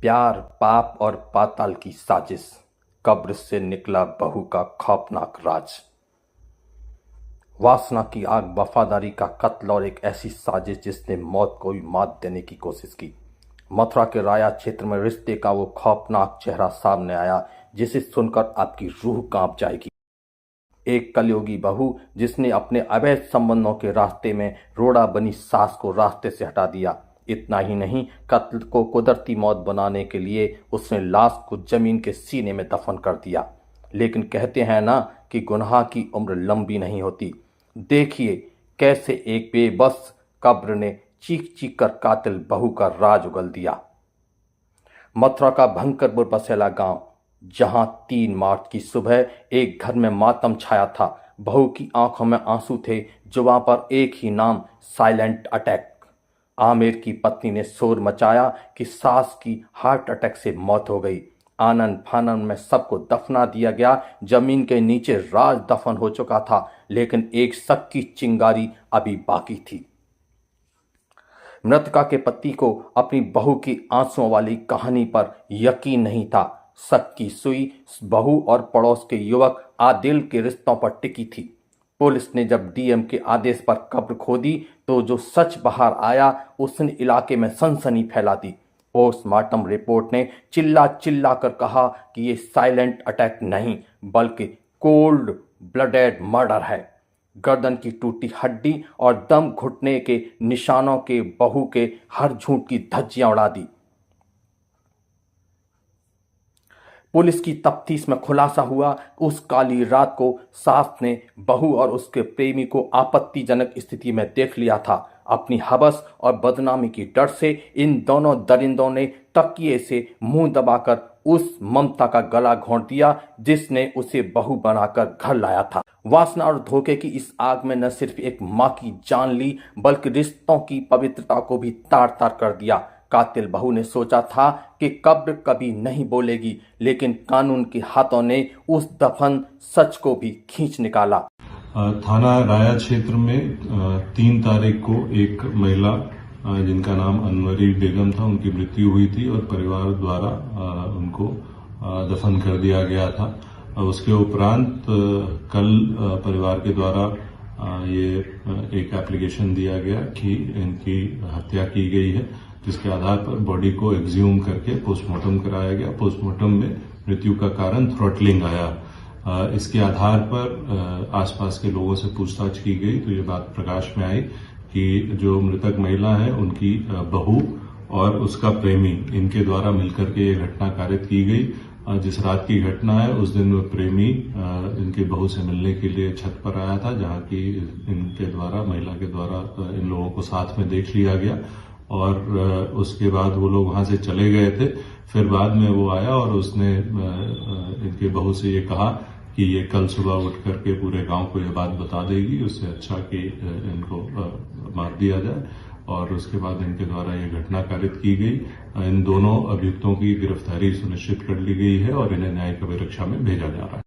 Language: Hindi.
प्यार, पाप और पाताल की साजिश, कब्र से निकला बहू का खौफनाक राज। वासना की आग, वफादारी का कत्ल और एक ऐसी साजिश जिसने मौत को भी मात देने की कोशिश की। मथुरा के राया क्षेत्र में रिश्ते का वो खौफनाक चेहरा सामने आया जिसे सुनकर आपकी रूह कांप जाएगी। एक कलयुगी बहू जिसने अपने अवैध संबंधों के रास्ते में रोड़ा बनी सास को रास्ते से हटा दिया। इतना ही नहीं, कत्ल को कुदरती मौत बनाने के लिए उसने लाश को जमीन के सीने में दफन कर दिया। लेकिन कहते हैं ना कि गुनाह की उम्र लंबी नहीं होती। देखिए कैसे एक बेबस कब्र ने चीख चीख कर कातिल बहू का राज उगल दिया। मथुरा का भंकरपुर बसेला गांव, जहां 3 मार्च की सुबह एक घर में मातम छाया था। बहू की आंखों में आंसू थे, जुबां पर एक ही नाम, साइलेंट अटैक। आमिर की पत्नी ने शोर मचाया कि सास की हार्ट अटैक से मौत हो गई। आनन फानन में सबको दफना दिया गया। जमीन के नीचे राज दफन हो चुका था, लेकिन एक शक की चिंगारी अभी बाकी थी। मृतका के पति को अपनी बहू की आंसुओं वाली कहानी पर यकीन नहीं था। शक की सुई बहू और पड़ोस के युवक आदिल के रिश्तों पर टिकी थी। पुलिस ने जब डीएम के आदेश पर कब्र खोदी तो जो सच बाहर आया उसने इलाके में सनसनी फैला दी। पोस्टमार्टम रिपोर्ट ने चिल्ला चिल्ला कर कहा कि ये साइलेंट अटैक नहीं बल्कि कोल्ड ब्लडेड मर्डर है। गर्दन की टूटी हड्डी और दम घुटने के निशानों के बहू के हर झूठ की धज्जियां उड़ा दी। पुलिस की तफ्तीश में खुलासा हुआ, उस काली रात को सास ने बहू और उसके प्रेमी को आपत्तिजनक स्थिति में देख लिया था। अपनी हवस और बदनामी की डर से इन दोनों दरिंदों ने तकिए से मुंह दबाकर उस ममता का गला घोंट दिया जिसने उसे बहू बनाकर घर लाया था। वासना और धोखे की इस आग में न सिर्फ एक मां की जान ली बल्कि रिश्तों की पवित्रता को भी तार तार कर दिया। कातिल बहू ने सोचा था कि कब्र कभी नहीं बोलेगी, लेकिन कानून के हाथों ने उस दफन सच को भी खींच निकाला। थाना राया क्षेत्र में 3 तारीख को एक महिला जिनका नाम अनवरी बेगम था, उनकी मृत्यु हुई थी और परिवार द्वारा उनको दफन कर दिया गया था। उसके उपरांत कल परिवार के द्वारा ये एक एप्लीकेशन दिया गया कि इनकी हत्या की गई है, जिसके आधार पर बॉडी को एक्सह्यूम करके पोस्टमार्टम कराया गया। पोस्टमार्टम में मृत्यु का कारण थ्रॉटलिंग आया। इसके आधार पर आसपास के लोगों से पूछताछ की गई तो ये बात प्रकाश में आई कि जो मृतक महिला है उनकी बहू और उसका प्रेमी, इनके द्वारा मिलकर के ये घटना कारित की गई। जिस रात की घटना है उस दिन वो प्रेमी इनके बहू से मिलने के लिए छत पर आया था, जहां की इनके द्वारा, महिला के द्वारा इन लोगों को साथ में देख लिया गया और उसके बाद वो लोग वहां से चले गए थे। फिर बाद में वो आया और उसने इनके बहू से ये कहा कि ये कल सुबह उठ करके पूरे गांव को ये बात बता देगी, उससे अच्छा कि इनको मार दिया जाए। और उसके बाद इनके द्वारा ये घटना कारित की गई। इन दोनों अभियुक्तों की गिरफ्तारी सुनिश्चित कर ली गई है और इन्हें न्यायिक अभिरक्षा में भेजा जा रहा है।